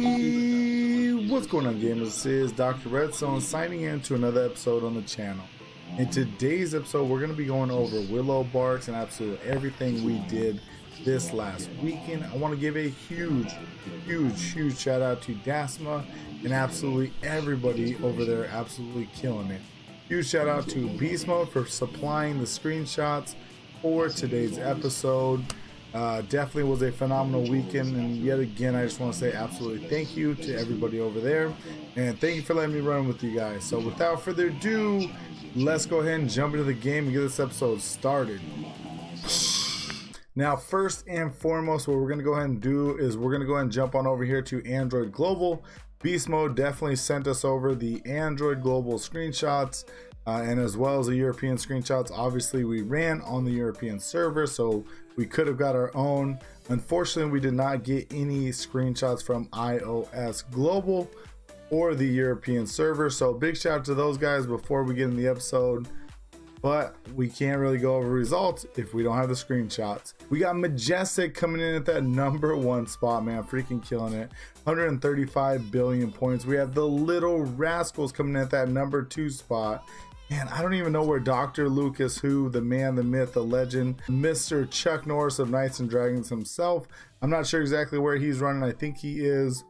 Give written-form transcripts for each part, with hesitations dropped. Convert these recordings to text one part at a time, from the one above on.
What's going on, gamers? This is Doctorredstone signing in to another episode on the channel. In today's episode, we're going to be going over Willowbarks and absolutely everything we did this last weekend. I want to give a huge shout out to Dasma and absolutely everybody over there absolutely killing it. Huge shout out to Beast Mode for supplying the screenshots for today's episode. Definitely was a phenomenal weekend, and yet again I just want to say absolutely thank you to everybody over there, and thank you for letting me run with you guys. So without further ado, let's go ahead and jump into the game and get this episode started. Now, first and foremost, what we're going to go ahead and do is we're going to go ahead and jump on over here to Android Global. Beast Mode definitely sent us over the Android Global screenshots, and as well as the European screenshots. Obviously we ran on the European server, so we could have got our own. Unfortunately, we did not get any screenshots from iOS Global or the European server, so big shout out to those guys before we get in the episode. But we can't really go over results if we don't have the screenshots. We got Majestic coming in at that #1 spot, man, freaking killing it. 135 billion points. We have the Little Rascals coming in at that #2 spot. Man, I don't even know where DrLucasWho, the man, the myth, the legend, Mr. Chuck Norris of Knights and Dragons himself. I'm not sure exactly where he's running. I think he is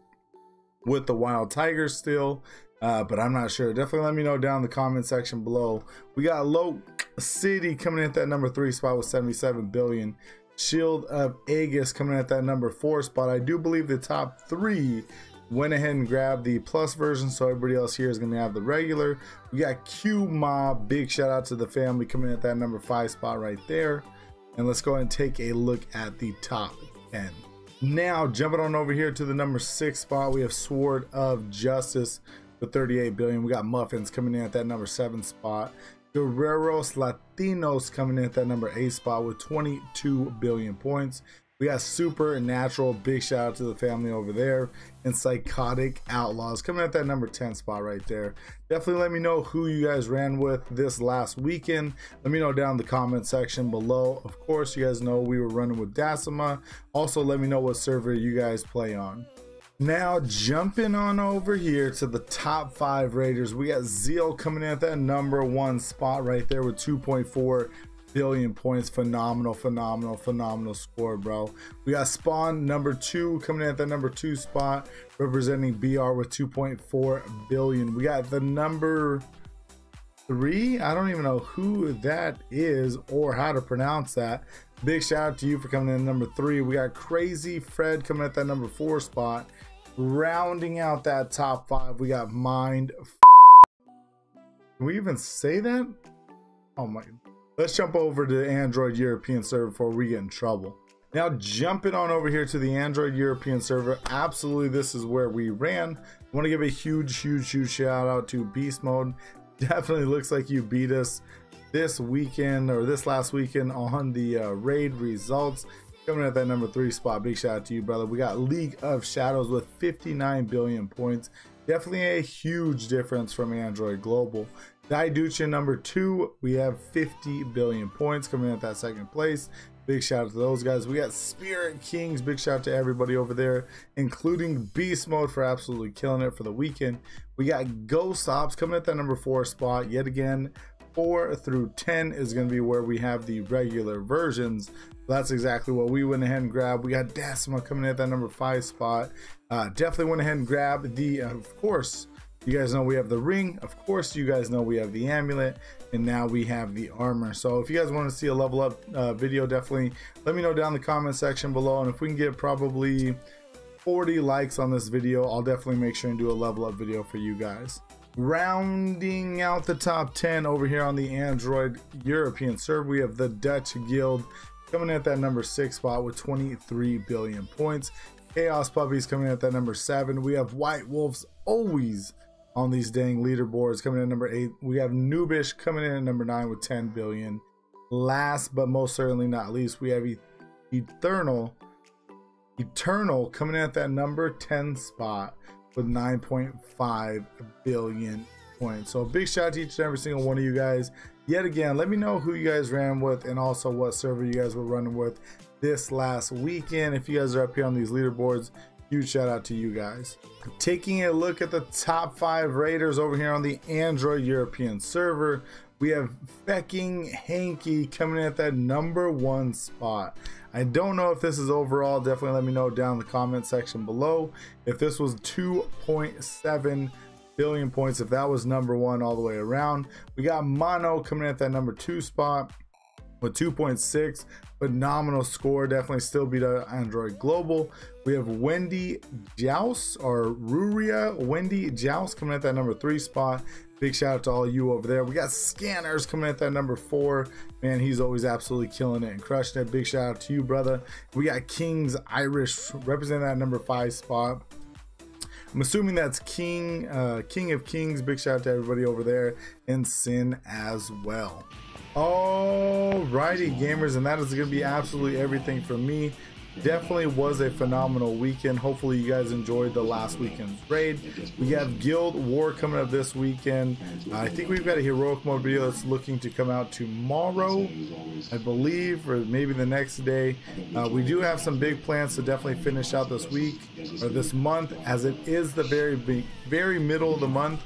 with the Wild Tigers still. But I'm not sure. Definitely let me know down in the comment section below. We got Low City coming in at that #3 spot with 77 billion. Shield of Aegis coming in at that #4 spot. I do believe the top 3 went ahead and grabbed the plus version, so everybody else here is going to have the regular. We got Q Mob, big shout out to the family, coming in at that #5 spot right there. And let's go ahead and take a look at the top 10. Now jumping on over here to the #6 spot, we have Sword of Justice with 38 billion. We got Muffins coming in at that #7 spot. Guerreros Latinos coming in at that #8 spot with 22 billion points. We got Supernatural, big shout out to the family over there. And Psychotic Outlaws coming in at that #10 spot right there. Definitely let me know who you guys ran with this last weekend. Let me know down in the comment section below. Of course, you guys know we were running with Dasma. Also, let me know what server you guys play on. Now jumping on over here to the top 5 raiders, we got Zeal coming in at that #1 spot right there with 2.4 billion points. Phenomenal score, bro. We got Spawn #2 coming in at that #2 spot, representing BR with 2.4 billion. We got the #3, I don't even know who that is or how to pronounce that. Big shout out to you for coming in at #3. We got Crazy Fred coming at that #4 spot. Rounding out that top 5, we got Mind. Can we even say that? Oh my. Let's jump over to Android European server before we get in trouble. Now jumping on over here to the Android European server, absolutely this is where we ran. I want to give a huge shout out to Beast Mode. Definitely looks like you beat us this weekend, or this last weekend, on the raid results. Coming at that #3 spot, big shout out to you, brother. We got League of Shadows with 59 billion points. Definitely a huge difference from Android Global. Daiduchin #2, we have 50 billion points, coming in at that 2nd place. Big shout out to those guys. We got Spirit Kings, big shout out to everybody over there, including Beast Mode for absolutely killing it for the weekend. We got Ghost Ops coming at that #4 spot. Yet again, 4 through 10 is going to be where we have the regular versions. That's exactly what we went ahead and grabbed. We got Dasma coming in at that #5 spot. Definitely went ahead and grabbed the, of course, you guys know we have the ring. Of course, you guys know we have the amulet. And now we have the armor. So if you guys want to see a level up video, definitely let me know down in the comment section below. And if we can get probably 40 likes on this video, I'll definitely make sure and do a level up video for you guys. Rounding out the top 10 over here on the Android European server, we have the Dutch Guild coming in at that #6 spot with 23 billion points. Chaos Puppies coming in at that #7. We have White Wolves always on these dang leaderboards coming in at #8. We have Noobish coming in at #9 with 10 billion. Last but most certainly not least, we have Eternal coming in at that #10 spot with 9.5 billion points. So a big shout out to each and every single one of you guys. Yet again, let me know who you guys ran with and also what server you guys were running with this last weekend. If you guys are up here on these leaderboards, Huge shout out to you guys. Taking a look at the top 5 raiders over here on the Android European server, we have Fecking Hanky coming in at that #1 spot. I don't know if this is overall. Definitely let me know down in the comment section below if this was 2.7 billion points, if that was #1 all the way around. We got Mono coming in at that #2 spot with 2.6. Phenomenal score, definitely still beat Android Global. We have Wendy Joust, or Ruria Wendy Joust, coming at that #3 spot. Big shout out to all you over there. We got Scanners coming at that #4. Man, he's always absolutely killing it and crushing it. Big shout out to you, brother. We got King's Irish representing that #5 spot. I'm assuming that's King of Kings. Big shout out to everybody over there, and Sin as well. Alrighty, gamers, and that is going to be absolutely everything from me. Definitely was a phenomenal weekend. Hopefully you guys enjoyed the last weekend's raid. We have Guild War coming up this weekend. I think we've got a heroic mode video that's looking to come out tomorrow, I believe, or maybe the next day. We do have some big plans to definitely finish out this week or this month, as it is the very middle of the month.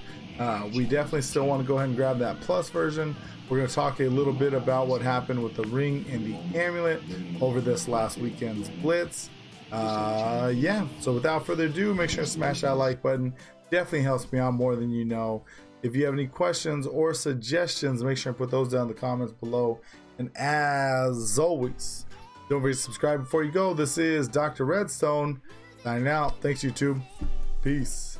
We definitely still want to go ahead and grab that plus version. We're going to talk a little bit about what happened with the ring and the amulet over this last weekend's blitz. Yeah, so without further ado, make sure to smash that like button. Definitely helps me out more than you know. If you have any questions or suggestions, make sure to put those down in the comments below. And as always, don't forget to subscribe before you go. This is Dr. Redstone signing out. Thanks, YouTube. Peace.